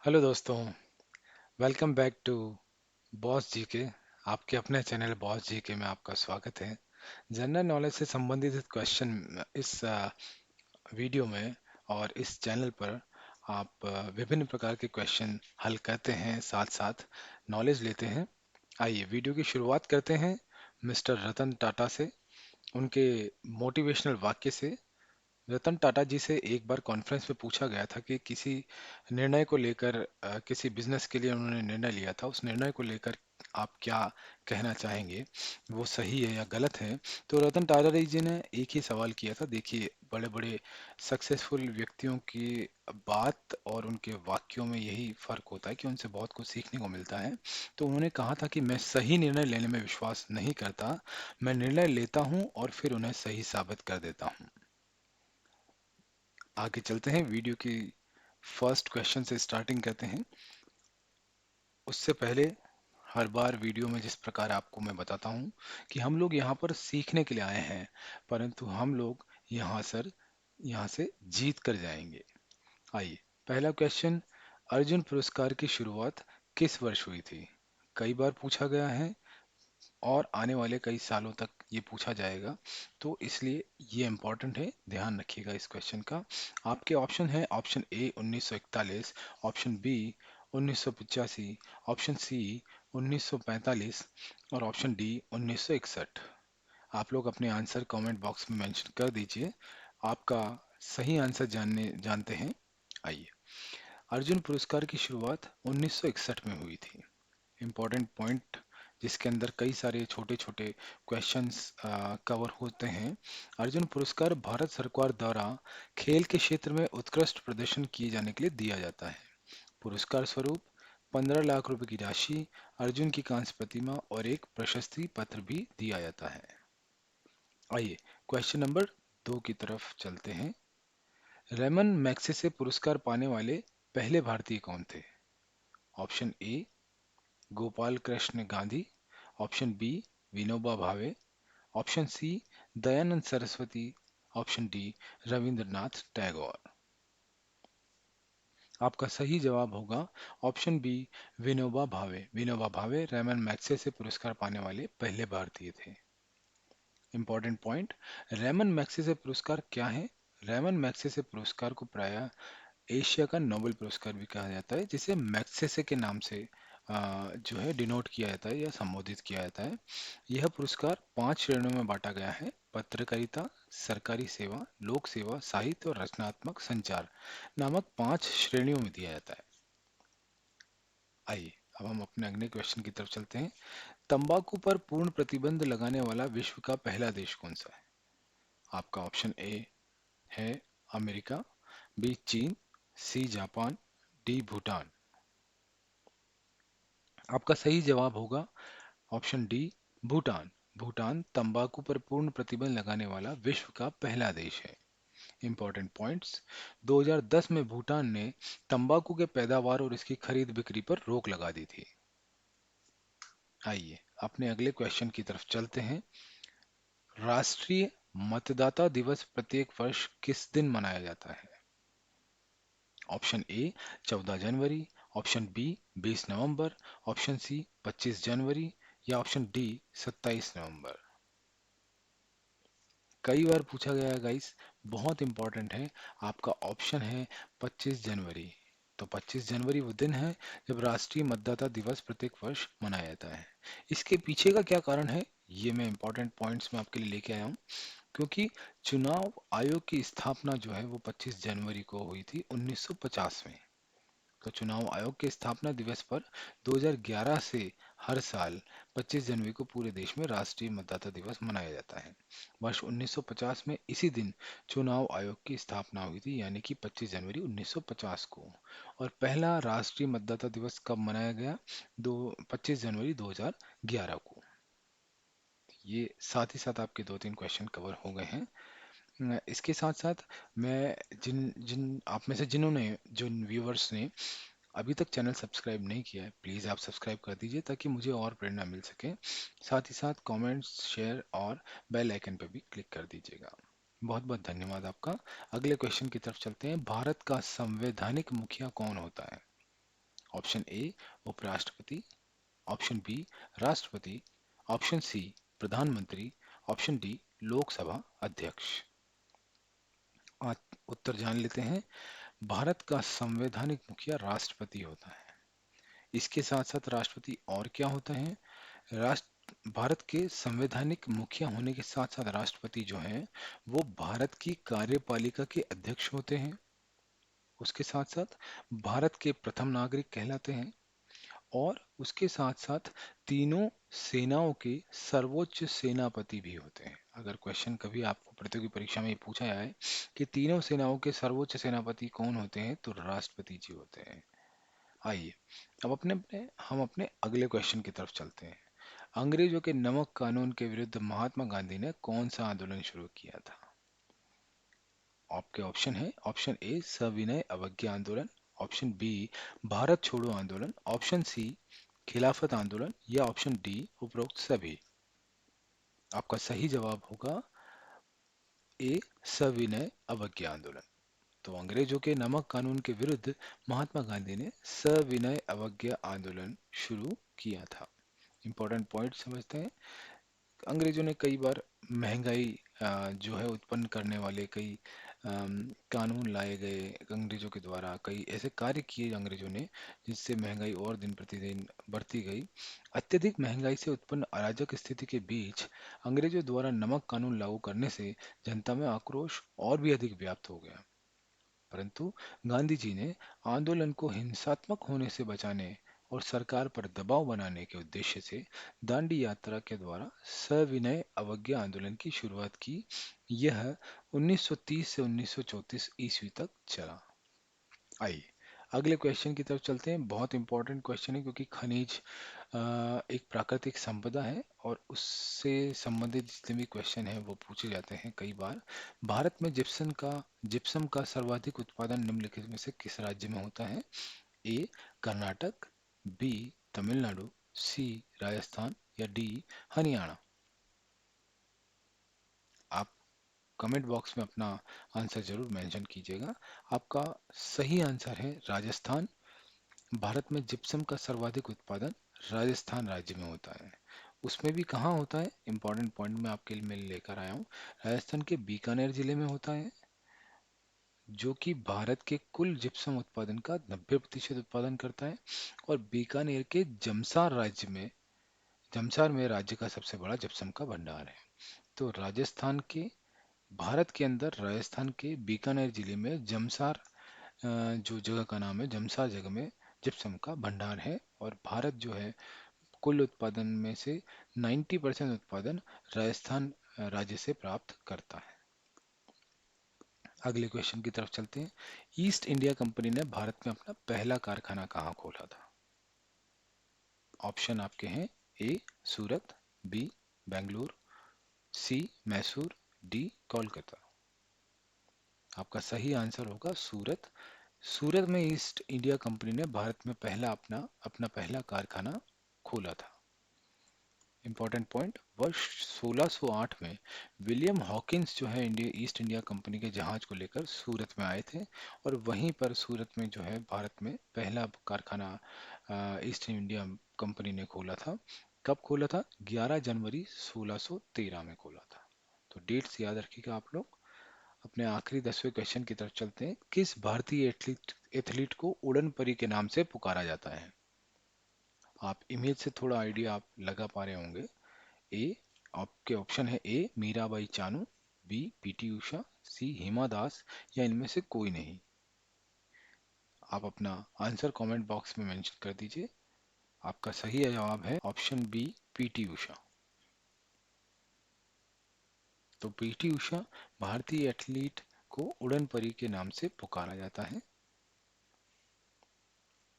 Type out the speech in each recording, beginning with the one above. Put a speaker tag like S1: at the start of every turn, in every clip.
S1: Hello दोस्तों। Welcome back to boss जी के। आपके अपने चैनल बॉस जी के में आपका स्वागत है। जनरल नॉलेज से संबंधित इस क्वेश्चन इस वीडियो में और इस चैनल पर आप विभिन्न प्रकार के क्वेश्चन हल करते हैं, साथ साथ नॉलेज लेते हैं। आइए वीडियो की शुरुआत करते हैं मिस्टर रतन टाटा से, उनके मोटिवेशनल वाक्य से। रतन टाटा जी से एक बार कॉन्फ्रेंस में पूछा गया था कि किसी निर्णय को लेकर, किसी बिजनेस के लिए उन्होंने निर्णय लिया था, उस निर्णय को लेकर आप क्या कहना चाहेंगे, वो सही है या गलत है। तो रतन टाटा जी ने एक ही सवाल किया था। देखिए, बड़े बड़े सक्सेसफुल व्यक्तियों की बात और उनके वाक्यों में यही फर्क होता है कि उनसे बहुत कुछ सीखने को मिलता है। तो उन्होंने कहा था कि मैं सही निर्णय लेने में विश्वास नहीं करता, मैं निर्णय लेता हूं और फिर उन्हें सही साबित कर देता हूं। आगे चलते हैं, वीडियो की फर्स्ट क्वेश्चन से स्टार्टिंग करते हैं। उससे पहले हर बार वीडियो में जिस प्रकार आपको मैं बताता हूँ कि हम लोग यहाँ पर सीखने के लिए आए हैं, परंतु हम लोग यहाँ से जीत कर जाएंगे। आइए, पहला क्वेश्चन। अर्जुन पुरस्कार की शुरुआत किस वर्ष हुई थी? कई बार पूछा गया है और आने वाले कई सालों तक ये पूछा जाएगा, तो इसलिए ये इम्पोर्टेंट है, ध्यान रखिएगा इस क्वेश्चन का। आपके ऑप्शन है, option A 1941, option B 1985, option C 1945 और ऑप्शन डी 1961। आप लोग अपने आंसर कमेंट बॉक्स में मेंशन कर दीजिए। आपका सही आंसर जानते हैं। आइए, अर्जुन पुरस्कार की शुरुआत 1961 में हुई थी। इम्पोर्टेंट पॉइंट, जिसके अंदर कई सारे छोटे छोटे क्वेश्चंस कवर होते हैं। अर्जुन पुरस्कार भारत सरकार द्वारा खेल के क्षेत्र में उत्कृष्ट प्रदर्शन किए जाने के लिए दिया जाता है। पुरस्कार स्वरूप 15 लाख रुपए की राशि, अर्जुन की कांस्य प्रतिमा और एक प्रशस्ति पत्र भी दिया जाता है। आइए, क्वेश्चन नंबर 2 की तरफ चलते हैं। रेमन मैग्सेसे पुरस्कार पाने वाले पहले भारतीय कौन थे? Option A Gopal Krishna Gandhi, option B Vinoba Bhave, option C Dayanand Saraswati, option D Rabindranath Tagore. आपका सही जवाब होगा ऑप्शन बी विनोबा भावे। विनोबा भावे रेमन मैग्सेसे पुरस्कार पाने वाले पहले भारतीय थे। इंपॉर्टेंट पॉइंट, रेमन मैग्सेसे पुरस्कार क्या है? रेमन मैग्सेसे पुरस्कार को प्रायः एशिया का नोबेल पुरस्कार भी कहा जाता है, जिसे मैग्सेसे के नाम से जो है डिनोट किया जाता है या संबोधित किया जाता है। यह पुरस्कार 5 श्रेणियों में बांटा गया है: पत्रकारिता, सरकारी सेवा, लोक सेवा, साहित्य और रचनात्मक संचार नामक 5 श्रेणियों में दिया जाता है। आइए, अब हम अपने अगले क्वेश्चन की तरफ चलते हैं। तंबाकू पर पूर्ण प्रतिबंध लगाने वाला विश्व का पहला देश कौन सा है? आपका ऑप्शन ए है अमेरिका, बी चीन, सी जापान, डी भूटान। आपका सही जवाब होगा ऑप्शन डी भूटान। भूटान तंबाकू पर पूर्ण प्रतिबंध लगाने वाला विश्व का पहला देश है। इंपॉर्टेंट पॉइंट्स, 2010 में भूटान ने तंबाकू के पैदावार और इसकी खरीद बिक्री पर रोक लगा दी थी। आइए, अपने अगले क्वेश्चन की तरफ चलते हैं। राष्ट्रीय मतदाता दिवस प्रत्येक वर्ष किस दिन मनाया जाता है? ऑप्शन ए 14 जनवरी, ऑप्शन बी 20 नवंबर, ऑप्शन सी 25 जनवरी या ऑप्शन डी 27 नवंबर। कई बार पूछा गया है गाइस, बहुत इंपॉर्टेंट है। आपका ऑप्शन है 25 जनवरी। तो 25 जनवरी वो दिन है जब राष्ट्रीय मतदाता दिवस प्रत्येक वर्ष मनाया जाता है। इसके पीछे का क्या कारण है, ये मैं इंपॉर्टेंट पॉइंट्स में आपके लिए लेके आया हूँ। क्योंकि चुनाव आयोग की स्थापना जो है वो 25 जनवरी को हुई थी 1950 में। तो चुनाव आयोग के स्थापना दिवस पर 2011 से हर साल 25 जनवरी को पूरे देश में राष्ट्रीय मतदाता दिवस मनाया जाता है। वर्ष 1950 में इसी दिन चुनाव आयोग की स्थापना हुई थी, यानी कि 25 जनवरी 1950 को। और पहला राष्ट्रीय मतदाता दिवस कब मनाया गया? 25 जनवरी 2011 को। ये साथ ही साथ आपके 2-3 क्वेश्चन कवर हो गए हैं। इसके साथ साथ मैं जिन जिन आप में से जिन्होंने, जिन व्यूअर्स ने अभी तक चैनल सब्सक्राइब नहीं किया है, प्लीज़ आप सब्सक्राइब कर दीजिए ताकि मुझे और प्रेरणा मिल सके। साथ ही साथ कमेंट्स, शेयर और बेल आइकन पर भी क्लिक कर दीजिएगा। बहुत बहुत धन्यवाद आपका। अगले क्वेश्चन की तरफ चलते हैं। भारत का संवैधानिक मुखिया कौन होता है? ऑप्शन ए उपराष्ट्रपति, ऑप्शन बी राष्ट्रपति, ऑप्शन सी प्रधानमंत्री, ऑप्शन डी लोकसभा अध्यक्ष। आज उत्तर जान लेते हैं। भारत का संवैधानिक मुखिया राष्ट्रपति होता है। इसके साथ साथ राष्ट्रपति और क्या होता है? राष्ट्र भारत के संवैधानिक मुखिया होने के साथ साथ राष्ट्रपति जो है वो भारत की कार्यपालिका के अध्यक्ष होते हैं। उसके साथ साथ भारत के प्रथम नागरिक कहलाते हैं। और उसके साथ साथ तीनों सेनाओं के सर्वोच्च सेनापति भी होते हैं। अगर क्वेश्चन कभी आपको प्रतियोगी परीक्षा में पूछा जाए कि तीनों सेनाओं के सर्वोच्च सेनापति कौन होते हैं, तो राष्ट्रपति जी होते हैं। आइए अब अपने अपने हम अपने अगले क्वेश्चन की तरफ चलते हैं। अंग्रेजों के नमक कानून के विरुद्ध महात्मा गांधी ने कौन सा आंदोलन शुरू किया था? आपके ऑप्शन है, ऑप्शन ए सविनय अवज्ञा आंदोलन, ऑप्शन बी भारत छोड़ो आंदोलन, ऑप्शन सी खिलाफत आंदोलन, या ऑप्शन डी उपरोक्त सभी। आपका सही जवाब होगा ए सविनय अवज्ञा आंदोलन। तो अंग्रेजों के नमक कानून के विरुद्ध महात्मा गांधी ने सविनय अवज्ञा आंदोलन शुरू किया था। इंपॉर्टेंट पॉइंट समझते हैं। अंग्रेजों ने कई बार महंगाई जो है उत्पन्न करने वाले कई कानून लाए गए। अंग्रेजों के द्वारा कई ऐसे कार्य किए अंग्रेजों ने जिससे महंगाई और दिन प्रतिदिन बढ़ती गई। अत्यधिक महंगाई से उत्पन्न अराजक स्थिति के बीच अंग्रेजों द्वारा नमक कानून लागू करने से जनता में आक्रोश और भी अधिक व्याप्त हो गया। परंतु गांधी जी ने आंदोलन को हिंसात्मक होने से बचाने और सरकार पर दबाव बनाने के उद्देश्य से दांडी यात्रा के द्वारा सविनय अवज्ञा आंदोलन की शुरुआत की। यह 1930 से 1934 ईस्वी तक चला। आइए अगले क्वेश्चन की तरफ चलते हैं। बहुत इंपॉर्टेंट क्वेश्चन है क्योंकि खनिज एक प्राकृतिक संपदा है और उससे संबंधित जितने भी क्वेश्चन हैं वो पूछे जाते हैं कई बार। भारत में जिप्सम का सर्वाधिक उत्पादन निम्नलिखित में से किस राज्य में होता है? ए कर्नाटक, बी तमिलनाडु, सी राजस्थान, या डी हरियाणा। आप कमेंट बॉक्स में अपना आंसर जरूर मेंशन कीजिएगा। आपका सही आंसर है राजस्थान। भारत में जिप्सम का सर्वाधिक उत्पादन राजस्थान राज्य में होता है। उसमें भी कहाँ होता है? इंपॉर्टेंट पॉइंट में आपके लिए मैं लेकर आया हूँ। राजस्थान के बीकानेर जिले में होता है, जो कि भारत के कुल जिप्सम उत्पादन का 90% उत्पादन करता है। और बीकानेर के जमसार में राज्य का सबसे बड़ा जिप्सम का भंडार है। तो राजस्थान के भारत के अंदर राजस्थान के बीकानेर जिले में जो जगह का नाम है जमसार जगह में जिप्सम का भंडार है। और भारत जो है कुल उत्पादन में से 90% उत्पादन राजस्थान राज्य से प्राप्त करता है। अगले क्वेश्चन की तरफ चलते हैं। ईस्ट इंडिया कंपनी ने भारत में अपना पहला कारखाना कहाँ खोला था? ऑप्शन आपके हैं, ए सूरत, बी बेंगलुरु, सी मैसूर, डी कोलकाता। आपका सही आंसर होगा सूरत। सूरत में ईस्ट इंडिया कंपनी ने भारत में अपना पहला कारखाना खोला था। इंपॉर्टेंट पॉइंट, वर्ष 1608 में विलियम हॉकिंस जो है ईस्ट इंडिया कंपनी के जहाज को लेकर सूरत में आए थे। और वहीं पर सूरत में जो है भारत में पहला कारखाना ईस्ट इंडिया कंपनी ने खोला था। कब खोला था? 11 जनवरी 1613 में खोला था। तो डेट्स याद रखिएगा आप लोग। अपने आखिरी 10वें क्वेश्चन की तरफ चलते हैं। किस भारतीय एथलीट को उड़न परी के नाम से पुकारा जाता है? आप इमेज से थोड़ा आइडिया आप लगा पा रहे होंगे। ए आपके ऑप्शन है, ए मीराबाई चानू, बी पीटी उषा, सी हिमा दास, या इनमें से कोई नहीं। आप अपना आंसर कमेंट बॉक्स में मेंशन कर दीजिए। आपका सही जवाब है ऑप्शन बी पीटी उषा। तो पीटी उषा भारतीय एथलीट को उड़न परी के नाम से पुकारा जाता है।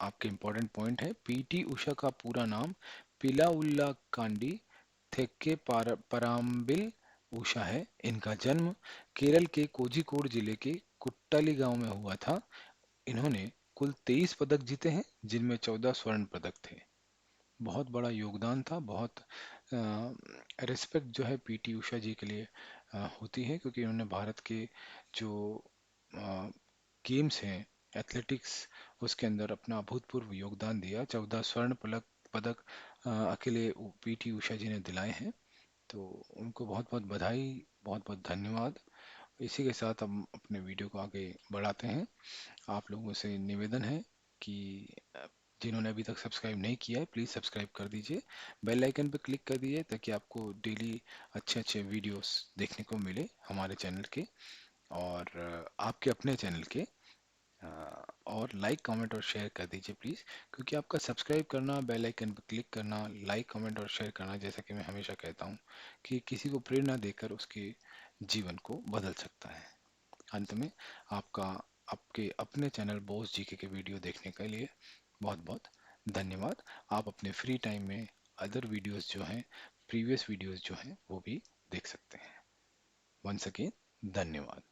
S1: आपके इंपॉर्टेंट पॉइंट है, पीटी उषा का पूरा नाम पिलाउल्ला कांडी थेक्के पराम्बिल उषा है। इनका जन्म केरल के कोझिकोड जिले के कुट्टाली गांव में हुआ था। इन्होंने कुल 23 पदक जीते हैं, जिनमें 14 स्वर्ण पदक थे। बहुत बड़ा योगदान था। बहुत रिस्पेक्ट जो है पीटी उषा जी के लिए होती है, क्योंकि उन्होंने भारत के जो गेम्स हैं एथलेटिक्स उसके अंदर अपना अभूतपूर्व योगदान दिया। 14 स्वर्ण पदक पदक अकेले पीटी उषा जी ने दिलाए हैं। तो उनको बहुत बहुत बधाई, बहुत बहुत धन्यवाद। इसी के साथ हम अपने वीडियो को आगे बढ़ाते हैं। आप लोगों से निवेदन है कि जिन्होंने अभी तक सब्सक्राइब नहीं किया है प्लीज़ सब्सक्राइब कर दीजिए, बेल आइकन पर क्लिक कर दीजिए ताकि आपको डेली अच्छे अच्छे वीडियोस देखने को मिले हमारे चैनल के और आपके अपने चैनल के। और लाइक कमेंट और शेयर कर दीजिए प्लीज़, क्योंकि आपका सब्सक्राइब करना, बेल आइकन पर क्लिक करना, लाइक कमेंट और शेयर करना, जैसा कि मैं हमेशा कहता हूँ कि किसी को प्रेरणा देकर उसके जीवन को बदल सकता है। अंत में आपका आपके अपने चैनल बॉस जीके के वीडियो देखने के लिए बहुत बहुत धन्यवाद। आप अपने फ्री टाइम में अदर वीडियोस जो हैं, प्रीवियस वीडियोस जो हैं वो भी देख सकते हैं। वंस अगेन धन्यवाद।